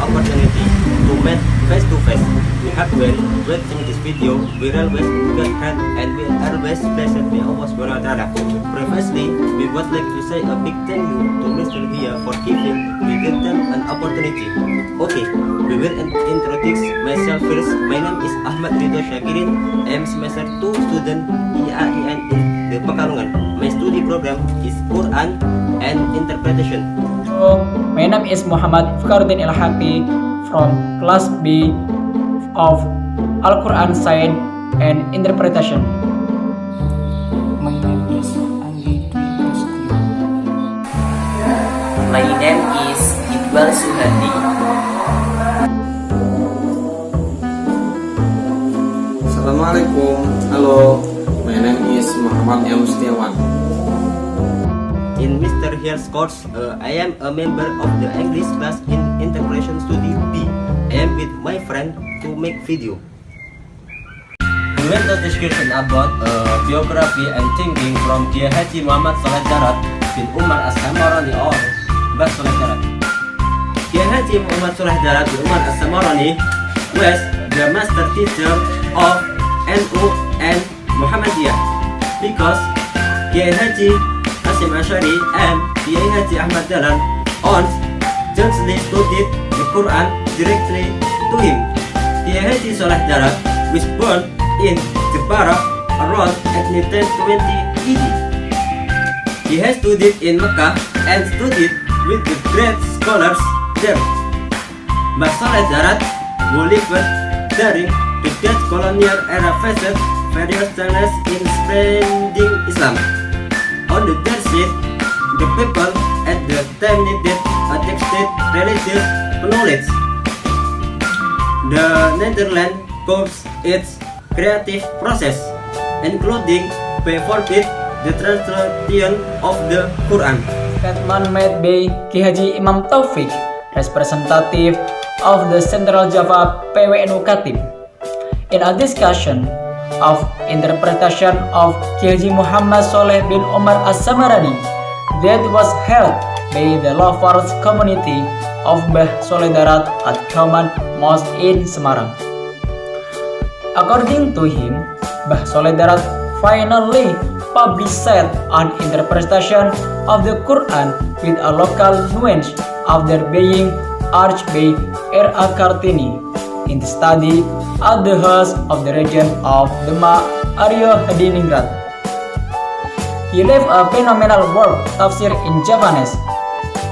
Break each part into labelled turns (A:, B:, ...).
A: opportunity to meet face to face. We have been watching this video, we always get help and we always blessed by Allah Subhanahu wa Ta'ala. Previously, we would like to say a big thank you to Mr. Hia for giving we give them an opportunity. Okay, we will introduce myself first. My name is Ahmad Ridho Syakirin. I am semester 2 student IAIN in the Pekalongan. My study program is Quran and Interpretation.
B: So, my name is Muhammad Fikruddin Ilhaqi from class B of Al-Quran Science and Interpretation.
C: My name is Anggi Dwi Prasetyo.
D: My name is Iqbal Suhandi.
E: Assalamualaikum. Halo, my name is Muhammad M. Setiawan.
A: In Mr. Hia's course, I am a member of the English class in Integration Study B. I am with my friend to make video. We went to discussion about biography and thinking from Kiai Haji Muhammad Saleh Darat bin Umar As-Samarani or Mbah Saleh Darat. Kiai Haji Muhammad Saleh Darat bin Umar As-Samarani was the master teacher of NU and Muhammadiyah because Kiai Haji Hasyim Asy'ari and Kiai Haji Ahmad Dahlan once jointly studied the Quran directly to him. Kiai Haji Saleh Darat was born in Jepara around 1020 AD. He has studied in Mecca and studied with the great scholars there. Mbah Saleh Darat, who lived during the Dutch colonial era, faced various challenges in spreading Islam. On the other side, the people at the time needed a texted religious knowledge. The Netherlands calls its creative process, including by forbid the translation of the Quran.
B: Statement made by Ki Haji Imam Taufik, representative of the Central Java PWNU Katib. In a discussion of interpretation of Ki Haji Muhammad Saleh bin Umar As-Samarani that was held by the Lovers community of Mbah Saleh Darat at Kauman Mosque in Semarang. According to him, Mbah Saleh Darat finally published an interpretation of the Quran with a local nuance after being urged by R.A. Kartini in the study at the house of the region of Demak, Aryo Hadiningrat. He left a phenomenal work, Tafsir in Japanese.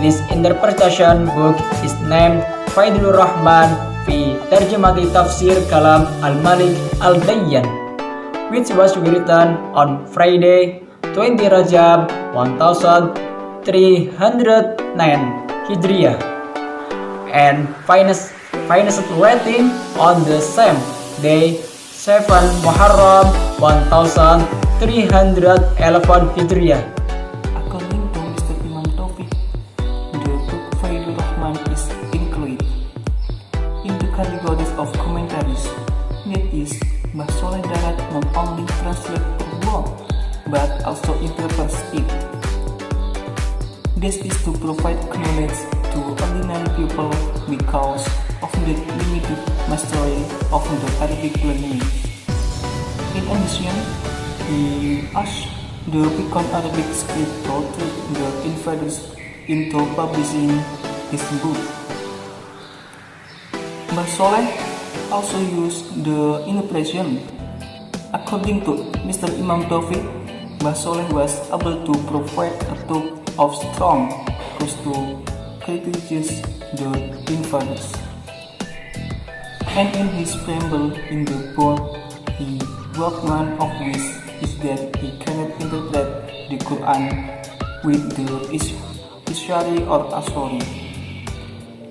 B: This interpretation book is named Faidul Rahman fi Tarjamati Tafsir Kalam Al-Malik Al-Dayyan, which was written on Friday, 20 Rajab 1309 Hijriah, and finished writing on the same day, 7 Muharram 1311 Hijriah.
C: According to Mr. Imam Taufik, the book Faidul Rahman is included in the categories of commentaries. That is, Mbah Saleh Darat not only translates the word, but also interprets it. This is to provide knowledge to ordinary people because of the limited mastery of the Arabic language. In addition, he asked the Picon Arabic script to trick the invaders into publishing his book. Mbah Saleh also used the interpretation. According to Mr. Imam Taufik, Mbah Saleh was able to provide a talk of strong cause to criticize the invaders. And in his preamble in the book, he wrote one of which is that he cannot interpret the Quran with the Ishari or Ashari.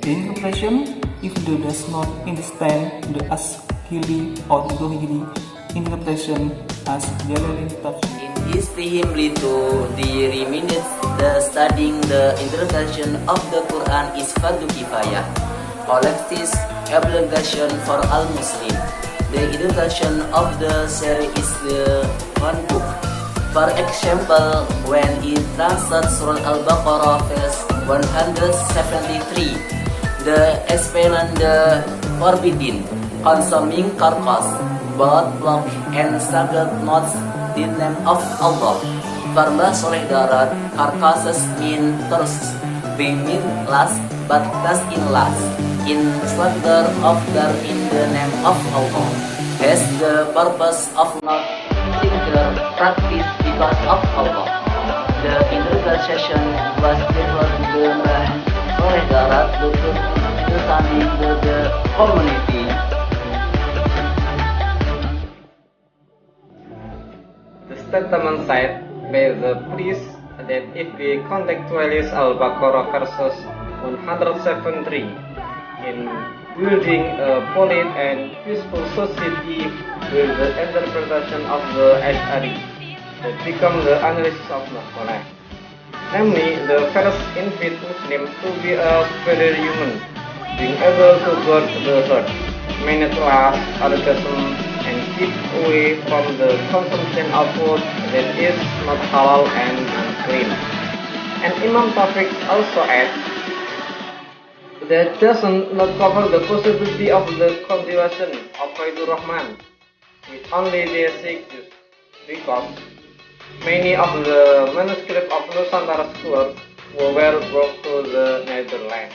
C: The interpretation, if they does not understand the Ashkili or Dohiri interpretation as Jalalain Tafsir.
D: In his preamble to the minutes, the studying the interpretation of the Quran is fardu kifayah, collective obligation for all Muslim. The interpretation of the series is the one book. For example, when he translates Surah Al-Baqarah verse 173, the expellent the forbidden, consuming carcass, blood, block, and sacred knots in the name of Allah. Farba soleh darat, carcasses mean thirst, they mean lust, but thus in lust, in slaughter of them in the name of Allah, has the purpose of not singular practice because of Allah. The intercession was developed the soleh darat to sami the community.
E: The statement said by the priest that if we contextualize Al-Baqarah verses 173 in building a polite and peaceful society with the interpretation of the Ash'ari, that become the analysis of Naqshbandi. Namely, the first invite Muslim to be a superior human, being able to guard the heart, manage lust, orgasm, and keep away from the consumption of food that is not halal and unclean. And Imam Tawfiq also adds that does not cover the possibility of the continuation of Faidur Rahman with only the 6 juz, because many of the manuscripts of Nusantara scholars were brought to the Netherlands.